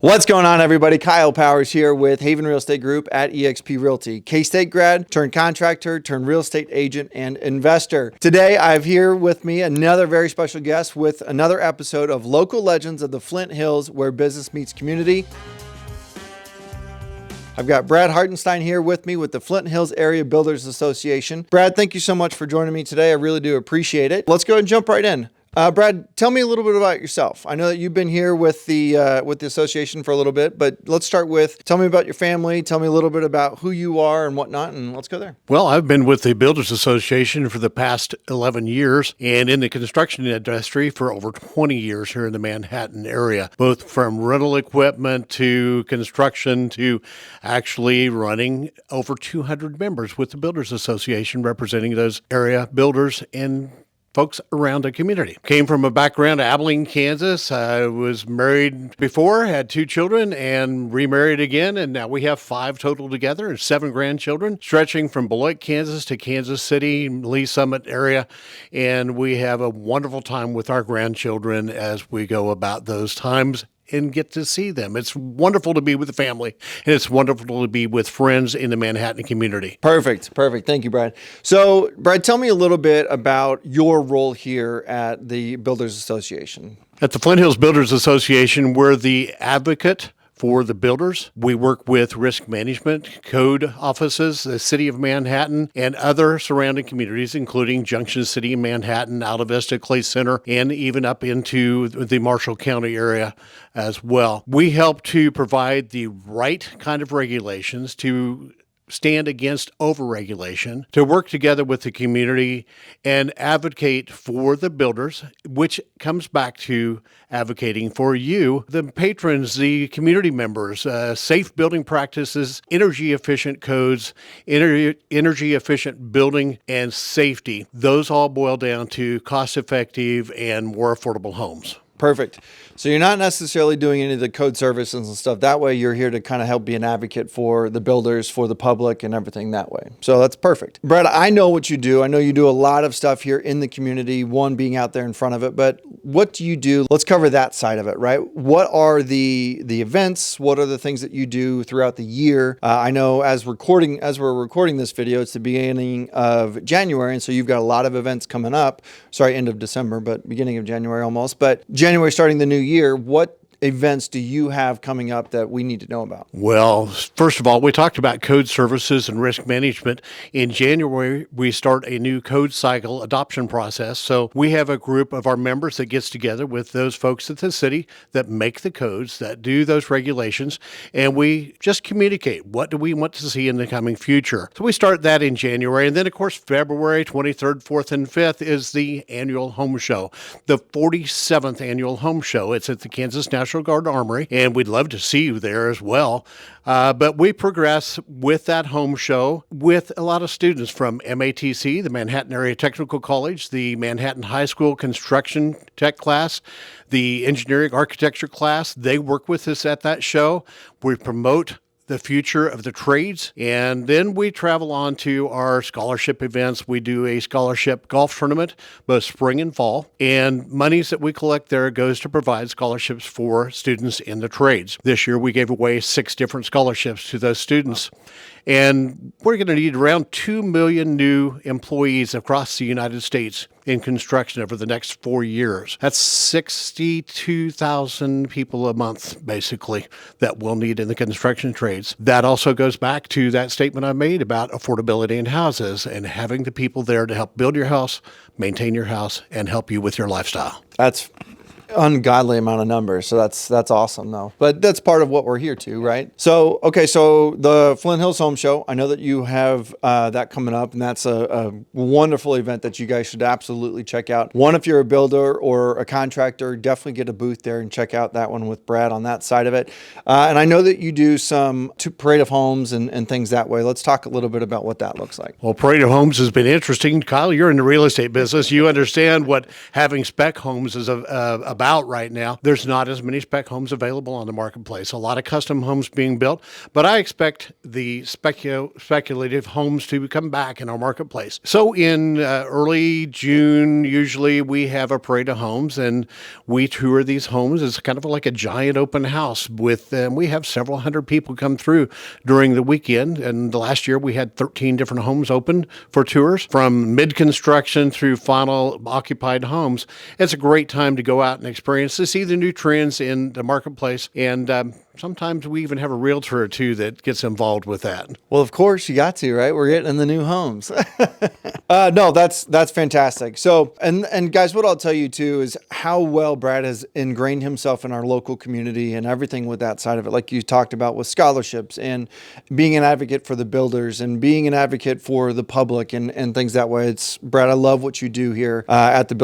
What's going on, everybody? Kyle Powers here with Haven Real Estate Group at eXp Realty. K-State grad, turned contractor, turned real estate agent and investor. Today, I have here with me another very special guest with another episode of Local Legends of the Flint Hills, where business meets community. I've got Brad Hartenstein here with me with the Flint Hills Area Builders Association. Brad, thank you so much for joining me today. I really do appreciate it. Let's go ahead and jump right in. Brad, tell me a little bit about yourself. I know that you've been here with the association for a little bit, but let's start with, tell me about your family, tell me a little bit about who you are and whatnot, and let's go there. Well, I've been with the Builders Association for the past 11 years and in the construction industry for over 20 years here in the Manhattan area, both from rental equipment to construction to actually running over 200 members with the Builders Association, representing those area builders and folks around the community. Came from a background of Abilene, Kansas. I was married before, had 2 children, and remarried again, and now we have 5 total together and 7 grandchildren, stretching from Beloit, Kansas to Kansas City, Lee Summit area, and we have a wonderful time with our grandchildren as we go about those times and get to see them. It's wonderful to be with the family, and it's wonderful to be with friends in the Manhattan community. Perfect. Thank you, Brad. So, Brad, tell me a little bit about your role here at the Builders Association. At the Flint Hills Builders Association, we're the advocate for the builders. We work with risk management, code offices, the city of Manhattan, and other surrounding communities, including Junction City, Manhattan, Alta Vista, Clay Center, and even up into the Marshall County area as well. We help to provide the right kind of regulations to stand against overregulation, to work together with the community and advocate for the builders, which comes back to advocating for you, the patrons, the community members, safe building practices, energy efficient codes, energy efficient building and safety. Those all boil down to cost effective and more affordable homes. Perfect. So you're not necessarily doing any of the code services and stuff. That way you're here to kind of help be an advocate for the builders, for the public and everything that way. So that's perfect. Brad, I know what you do. I know you do a lot of stuff here in the community, one being out there in front of it, but what do you do? Let's cover that side of it, right? What are the events? What are the things that you do throughout the year? I know as we're recording this video, it's the beginning of January. And so you've got a lot of events coming up. Sorry, end of December, but beginning of January almost. But January starting the new year, what events do you have coming up that we need to know about? Well, first of all, we talked about code services and risk management. In January, we start a new code cycle adoption process. So we have a group of our members that gets together with those folks at the city that make the codes, that do those regulations, and we just communicate what do we want to see in the coming future. So we start that in January. And then, of course, February 23rd, 4th, and 5th is the annual home show, the 47th annual home show. It's at the Kansas National Guard Armory, and we'd love to see you there as well. But we progress with that home show with a lot of students from MATC, the Manhattan Area Technical College, the Manhattan High School Construction Tech class, the Engineering Architecture class. They work with us at that show. We promote the future of the trades. And then we travel on to our scholarship events. We do a scholarship golf tournament, both spring and fall. And monies that we collect there goes to provide scholarships for students in the trades. This year, we gave away 6 different scholarships to those students. And we're going to need around 2 million new employees across the United States in construction over the next 4 years. That's 62,000 people a month, basically, that we'll need in the construction trades. That also goes back to that statement I made about affordability in houses and having the people there to help build your house, maintain your house, and help you with your lifestyle. That's ungodly amount of numbers. So that's awesome though. But that's part of what we're here to, right? So, okay. So the Flint Hills Home Show, I know that you have that coming up, and that's a wonderful event that you guys should absolutely check out. One, if you're a builder or a contractor, definitely get a booth there and check out that one with Brad on that side of it. And I know that you do some parade of homes and things that way. Let's talk a little bit about what that looks like. Well, parade of homes has been interesting. Kyle, you're in the real estate business. You understand what having spec homes is about. about right now, there's not as many spec homes available on the marketplace. A lot of custom homes being built, but I expect the speculative homes to come back in our marketplace. So in early June, usually we have a parade of homes, and we tour these homes. It's kind of like a giant open house with, we have several hundred people come through during the weekend. And last year we had 13 different homes open for tours from mid-construction through final occupied homes. It's a great time to go out and experience to see the new trends in the marketplace. And sometimes we even have a realtor or two that gets involved with that. Well, of course you got to, right? We're getting in the new homes. No, that's fantastic. So, and guys, what I'll tell you too is how well Brad has ingrained himself in our local community and everything with that side of it. Like you talked about with scholarships and being an advocate for the builders and being an advocate for the public and things that way. It's Brad, I love what you do here at the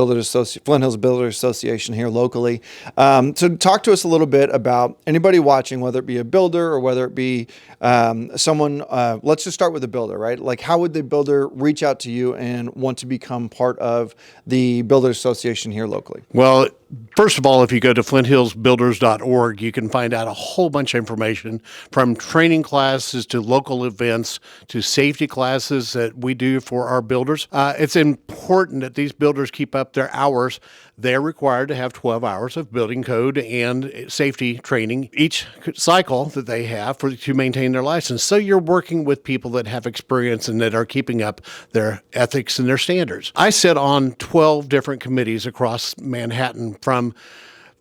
Flint Hills Builders Association here locally. So talk to us a little bit about anybody watching, whether it be a builder or whether it be someone, let's just start with the builder, right? Like how would the builder reach out to you and want to become part of the Builders Association here locally? Well, first of all, if you go to flinthillsbuilders.org, you can find out a whole bunch of information from training classes to local events to safety classes that we do for our builders. It's important that these builders keep up their hours. They're required to have 12 hours of building code and safety training each cycle that they have to maintain their license. So you're working with people that have experience and that are keeping up their ethics and their standards. I sit on 12 different committees across Manhattan, from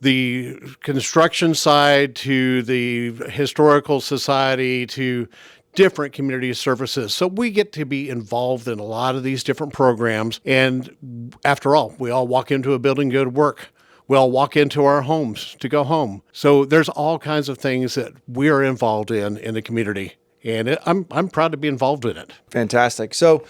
the construction side to the historical society to different community services. So we get to be involved in a lot of these different programs. And after all, we all walk into a building, go to work. We all walk into our homes to go home. So there's all kinds of things that we are involved in the community. And I'm proud to be involved in it. Fantastic. So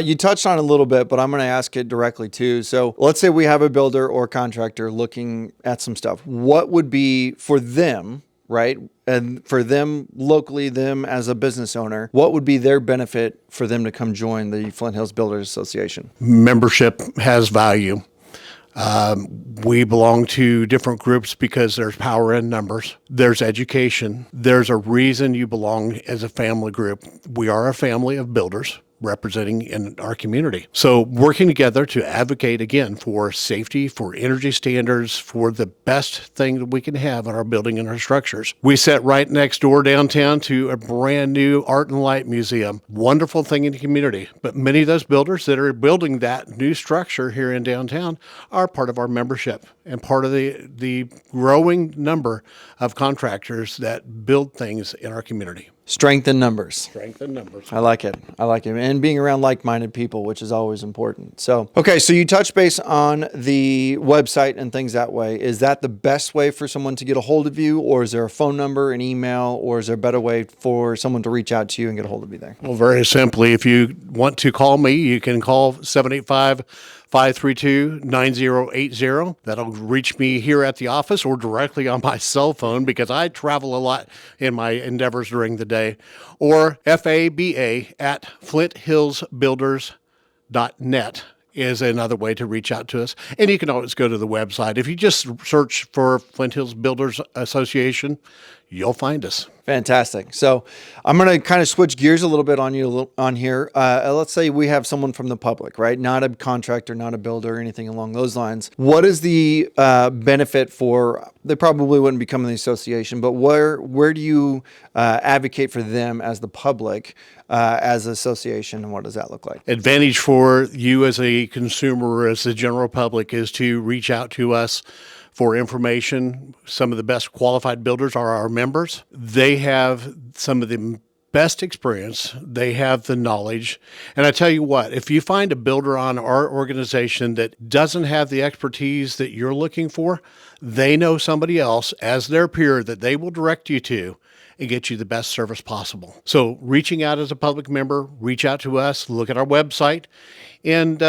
you touched on it a little bit, but I'm going to ask it directly too. So let's say we have a builder or contractor looking at some stuff. What would be for them, right? And for them locally, them as a business owner, what would be their benefit for them to come join the Flint Hills Builders Association? Membership has value. We belong to different groups because there's power in numbers. There's education. There's a reason you belong as a family group. We are a family of builders representing in our community. So working together to advocate again for safety, for energy standards, for the best thing that we can have in our building and our structures. We sit right next door downtown to a brand new art and light museum. Wonderful thing in the community. But many of those builders that are building that new structure here in downtown are part of our membership and part of the growing number of contractors that build things in our community. Strength in numbers. Strength in numbers. I like it. I like it. And being around like-minded people, which is always important. So, okay, so you touch base on the website and things that way. Is that the best way for someone to get a hold of you, or is there a phone number, an email, or is there a better way for someone to reach out to you and get a hold of you there? Well, very simply, if you want to call me, you can call 785-532-9080. That'll reach me here at the office or directly on my cell phone because I travel a lot in my endeavors during the day. Or FABA@FlintHillsBuilders.net is another way to reach out to us. And you can always go to the website. If you just search for Flint Hills Builders Association, you'll find us. Fantastic. So I'm going to kind of switch gears a little bit on you on here. Let's say we have someone from the public, right? Not a contractor, not a builder, or anything along those lines. What is the benefit for, they probably wouldn't become in the association, but where do you advocate for them as the public as an association, and what does that look like? Advantage for you as a consumer, as the general public, is to reach out to us for information. Some of the best qualified builders are our members. They have some of the best experience. They have the knowledge. And I tell you what, if you find a builder on our organization that doesn't have the expertise that you're looking for, they know somebody else as their peer that they will direct you to and get you the best service possible. So reaching out as a public member, reach out to us, look at our website, and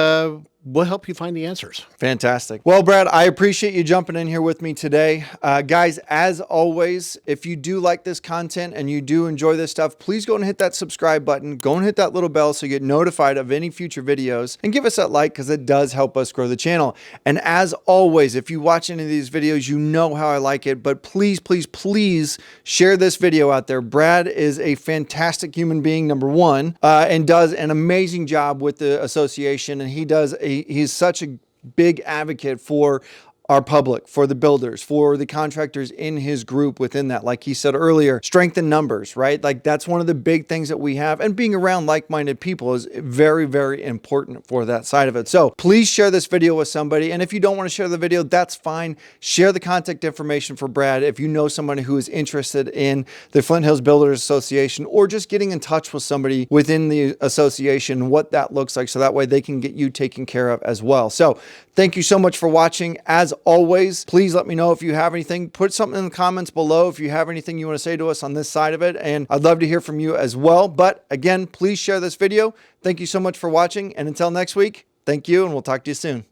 we'll help you find the answers. Fantastic. Well, Brad, I appreciate you jumping in here with me today. Guys, as always, if you do like this content and you do enjoy this stuff, please go and hit that subscribe button. Go and hit that little bell so you get notified of any future videos, and give us that like because it does help us grow the channel. And as always, if you watch any of these videos, you know how I like it, but please, please, please share this video out there. Brad is a fantastic human being, number one, and does an amazing job with the association. And he's such a big advocate for our public, for the builders, for the contractors in his group within that. Like he said earlier, strength in numbers, right? Like that's one of the big things that we have. And being around like-minded people is very, very important for that side of it. So please share this video with somebody. And if you don't want to share the video, that's fine. Share the contact information for Brad if you know somebody who is interested in the Flint Hills Builders Association, or just getting in touch with somebody within the association, what that looks like, so that way they can get you taken care of as well. So thank you so much for watching. As always, please let me know if you have anything. Put something in the comments below if you have anything you want to say to us on this side of it, and I'd love to hear from you as well. But again, please share this video. Thank you so much for watching, and until next week, thank you, and we'll talk to you soon.